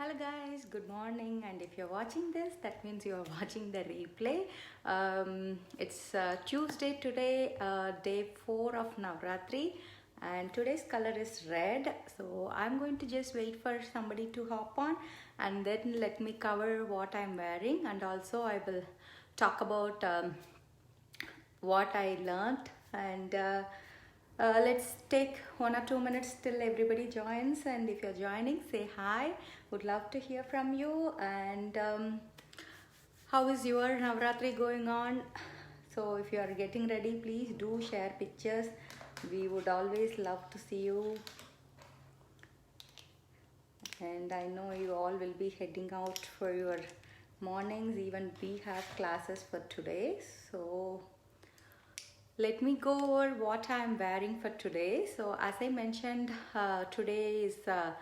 Hello guys, good morning, and if you're watching this, that means you're watching the replay. It's Tuesday today, day 4 of Navratri, and today's color is red. So I'm going to just wait for somebody to hop on and then let me cover what I'm wearing, and also I will talk about what I learned and let's take 1 or 2 minutes till everybody joins, and if you're joining, say hi. Would love to hear from you. And how is your Navratri going on? So if you are getting ready, please do share pictures. We would always love to see you. And I know you all will be heading out for your mornings. Even we have classes for today, so let me go over what I am wearing for today. So as I mentioned, today is a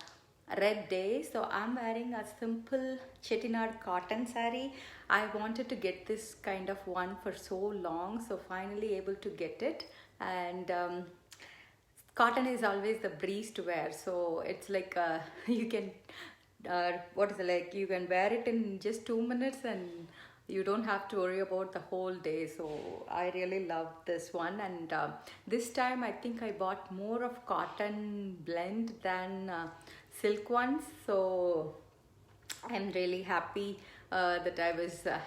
red day, so I'm wearing a simple Chettinad cotton saree. I wanted to get this kind of one for so long, so finally able to get it. And cotton is always the breeze to wear, so it's like you can what is it, like you can wear it in just 2 minutes and you don't have to worry about the whole day. So I really love this one, and this time I think I bought more of cotton blend than silk ones, so I'm really happy that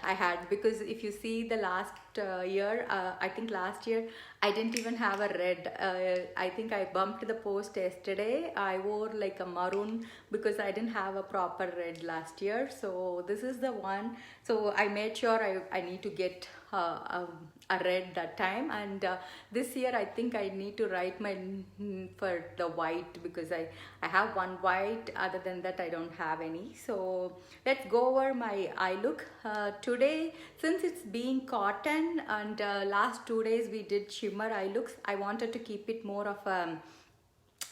I had, because if you see the last year, I think last year I didn't even have a red. I think I bumped the post yesterday. I wore like a maroon because I didn't have a proper red last year. So this is the one. So I made sure I need to get a red that time, and this year I think I need to write my for the white, because I have one white. Other than that, I don't have any. So let's go over my eye look today. Since it's being cotton and last 2 days we did shimmer eye looks, I wanted to keep it more of a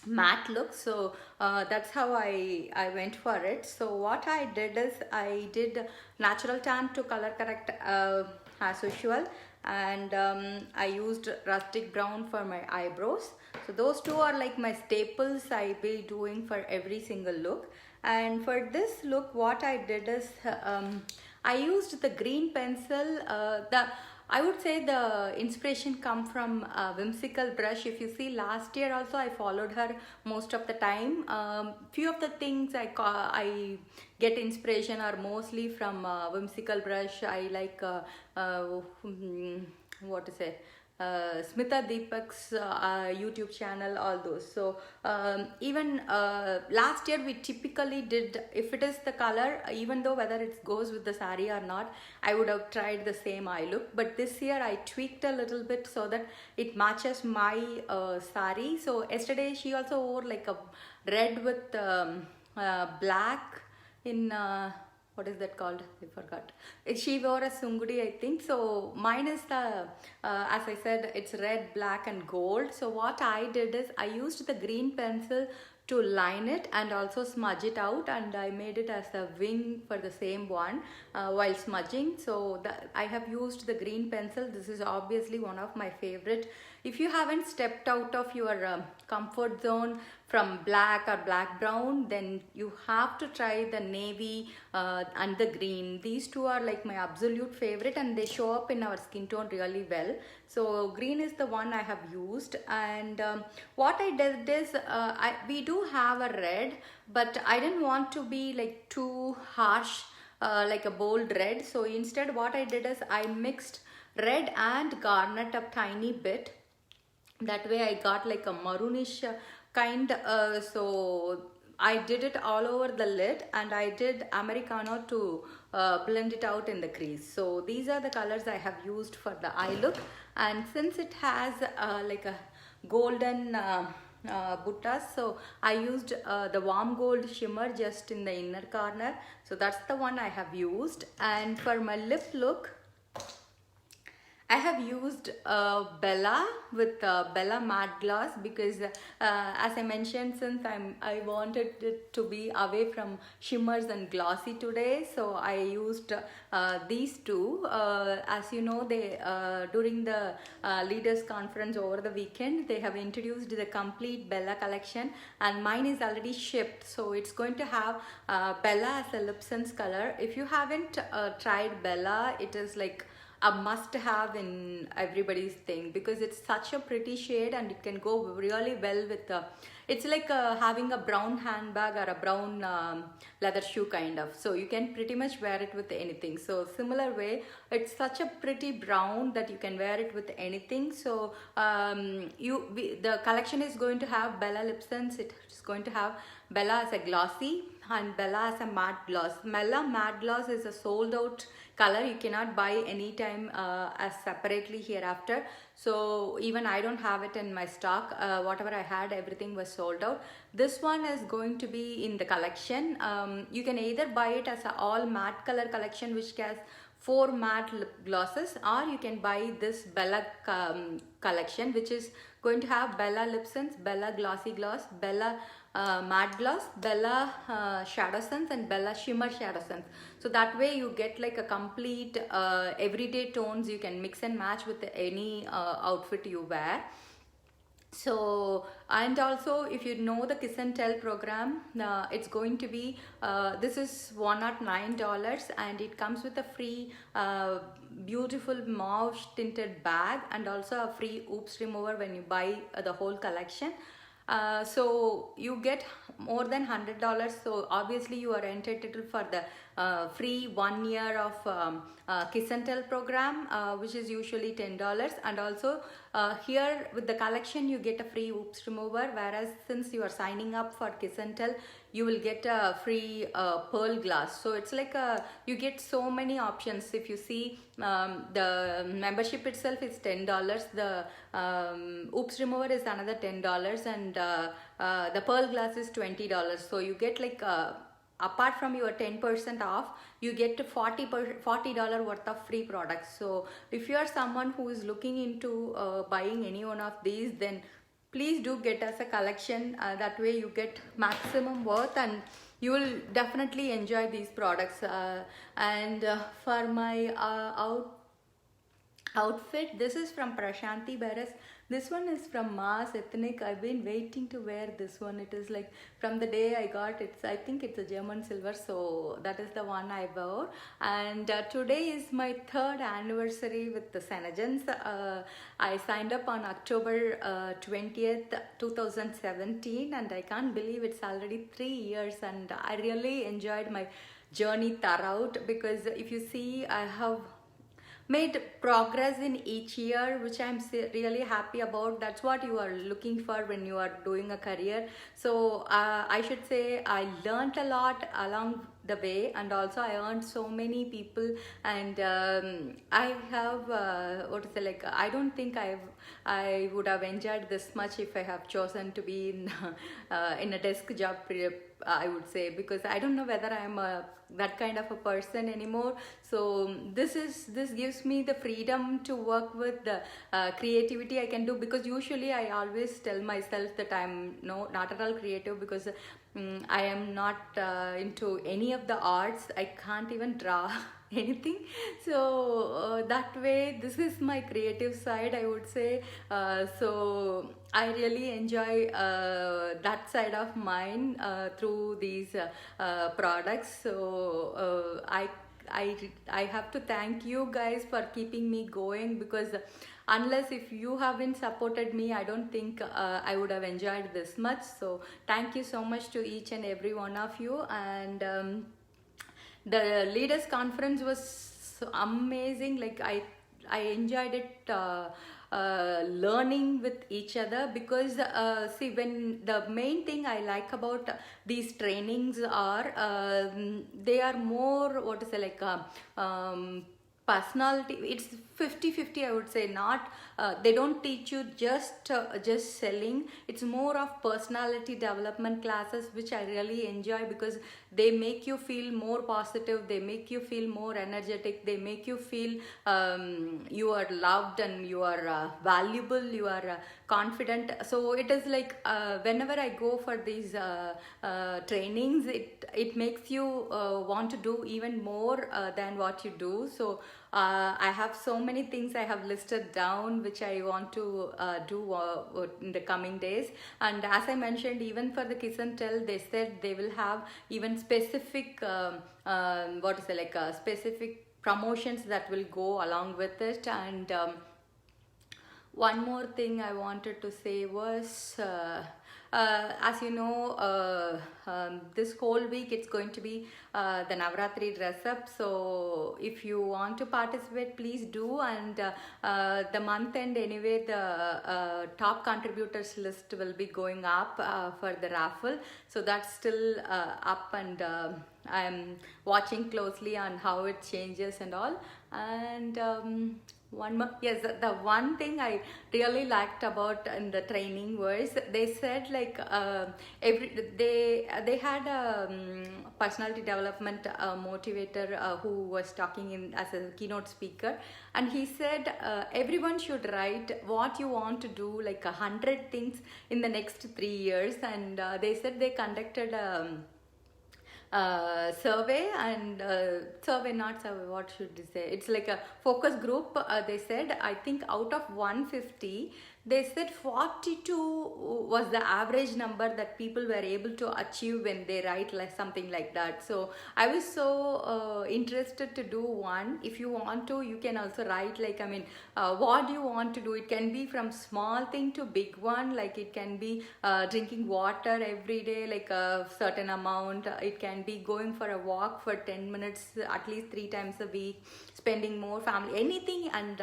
matte look, so that's how I went for it. So what I did is I did natural tan to color correct as usual, and I used rustic brown for my eyebrows. So those two are like my staples I be doing for every single look. And for this look, what I did is I used the green pencil. I would say the inspiration come from Whimsical Brush. If you see, last year also I followed her most of the time. Few of the things I get inspiration are mostly from Whimsical Brush. I like what to say, Smita Deepak's YouTube channel, all those. So even last year we typically did, if it is the color, even though whether it goes with the saree or not, I would have tried the same eye look. But this year I tweaked a little bit so that it matches my saree. So yesterday she also wore like a red with black in what is that called? I forgot. She wore a sungudi, I think. So mine is the, as I said, it's red, black and gold. So what I did is I used the green pencil to line it and also smudge it out, and I made it as a wing for the same one while smudging. So I have used the green pencil. This is obviously one of my favorite. If you haven't stepped out of your comfort zone from black or black brown, then you have to try the navy and the green. These two are like my absolute favorite, and they show up in our skin tone really well. So green is the one I have used. And what I did is we do have a red, but I didn't want to be like too harsh, like a bold red. So instead what I did is I mixed red and garnet a tiny bit. That way I got like a maroonish kind. So I did it all over the lid, and I did Americano to blend it out in the crease. So these are the colors I have used for the eye look. And since it has like a golden buttas, so I used the warm gold shimmer just in the inner corner. So that's the one I have used. And for my lip look, I have used Bella with Bella matte gloss because as I mentioned, since I wanted it to be away from shimmers and glossy today, so I used these two. As you know, they during the leaders conference over the weekend, they have introduced the complete Bella collection, and mine is already shipped, so it's going to have Bella as a lip sense color. If you haven't tried Bella, it is like a must have in everybody's thing because it's such a pretty shade and it can go really well with it's like having a brown handbag or a brown leather shoe kind of, so you can pretty much wear it with anything. So similar way, it's such a pretty brown that you can wear it with anything. So the collection is going to have Bella lip sense, it's going to have Bella as a glossy and Bella as a matte gloss. Bella matte gloss is a sold out color, you cannot buy anytime as separately hereafter, so even I don't have it in my stock. Whatever I had, everything was sold out. This one is going to be in the collection. You can either buy it as a all matte color collection which has 4 matte lip glosses, or you can buy this Bella collection which is going to have Bella lip sense, Bella glossy gloss, Bella matte gloss, Bella shadow sense and Bella shimmer shadow sense. So that way you get like a complete everyday tones you can mix and match with any outfit you wear. So, and also if you know the Kiss and Tell program, it's going to be this is $109 and it comes with a free beautiful mauve tinted bag and also a free oops remover when you buy the whole collection. So you get more than $100, so obviously you are entitled for the free 1 year of Kiss and Tell program, which is usually $10, and also here with the collection you get a free oops remover, whereas since you are signing up for Kiss and Tell you will get a free pearl glass. So it's like you get so many options. If you see, the membership itself is $10, the oops remover is another $10, and the pearl glass is $20. So you get like apart from your 10% off, you get $40 worth of free products. So if you are someone who is looking into buying any one of these, then please do get us a collection. That way you get maximum worth and you will definitely enjoy these products. And for my outfit, this is from Prashanti Beres. This one is from Mars Ethnic. I've been waiting to wear this one. It is like from the day I got it. I think it's a German silver, so that is the one I wore. And today is my 3rd anniversary with the Senegens. I signed up on October 20th 2017, and I can't believe it's already 3 years, and I really enjoyed my journey throughout because if you see, I have made progress in each year, which I'm really happy about. That's what you are looking for when you are doing a career. So I should say I learned a lot along the way, and also I earned so many people, and I have what to say, like I don't think I would have enjoyed this much if I have chosen to be in a desk job, I would say, because I don't know whether I'm that kind of a person anymore. So this gives me the freedom to work with the creativity I can do, because usually I always tell myself that I'm not at all creative because I am not into any of the arts. I can't even draw anything. So that way, this is my creative side, I would say. So I really enjoy that side of mine through these products. So I have to thank you guys for keeping me going, because unless if you haven't supported me, I don't think I would have enjoyed this much. So thank you so much to each and every one of you. And the leaders conference was amazing. Like I enjoyed it learning with each other, because see, when the main thing I like about these trainings are they are more, what to say, like personality, it's 50-50, I would say. Not they don't teach you just selling. It's more of personality development classes, which I really enjoy, because they make you feel more positive, they make you feel more energetic, they make you feel you are loved and you are valuable, you are confident. So it is like whenever I go for these trainings, it makes you want to do even more than what you do. So I have so many things I have listed down which I want to do in the coming days. And as I mentioned, even for the Kiss and Tell, they said they will have even specific what is it, like specific promotions that will go along with it. And one more thing I wanted to say was, as you know, this whole week it's going to be the Navratri dress up. So if you want to participate, please do. And the month end anyway, the top contributors list will be going up for the raffle. So that's still up, and I'm watching closely on how it changes and all. And one more, yes, the one thing I really liked about in the training was they said like they had a personality development motivator who was talking in as a keynote speaker, and he said everyone should write what you want to do, like 100 things in the next 3 years. And they said they conducted survey, and survey, not survey, what should they say, it's like a focus group. They said, I think out of 150, they said 42 was the average number that people were able to achieve when they write like something like that. So I was so interested to do one. If you want to, you can also write, like, I mean, what do you want to do? It can be from small thing to big one, like it can be drinking water every day, like a certain amount. It can be going for a walk for 10 minutes at least 3 times a week, spending more family, anything and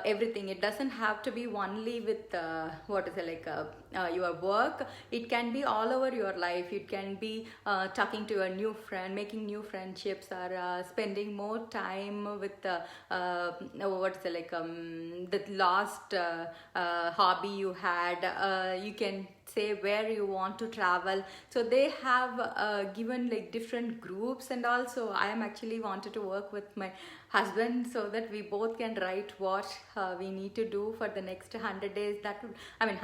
everything. It doesn't have to be only with what is it, like your work. It can be all over your life. It can be talking to a new friend, making new friendships, or spending more time with what is it, like the last hobby you had. You can say where you want to travel. So they have given like different groups, and also I am actually wanted to work with my husband so that we both can write what we need to do for the next 100 days. That would, I mean,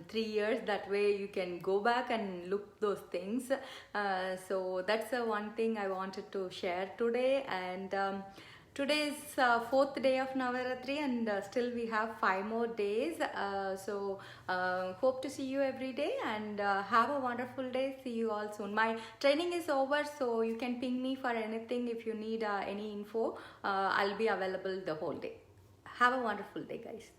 3 years. That way you can go back and look those things. So that's the one thing I wanted to share today. And today is 4th day of Navaratri, and still we have 5 more days. So hope to see you every day, and have a wonderful day. See you all soon. My training is over, so you can ping me for anything. If you need any info, I'll be available the whole day. Have a wonderful day, guys.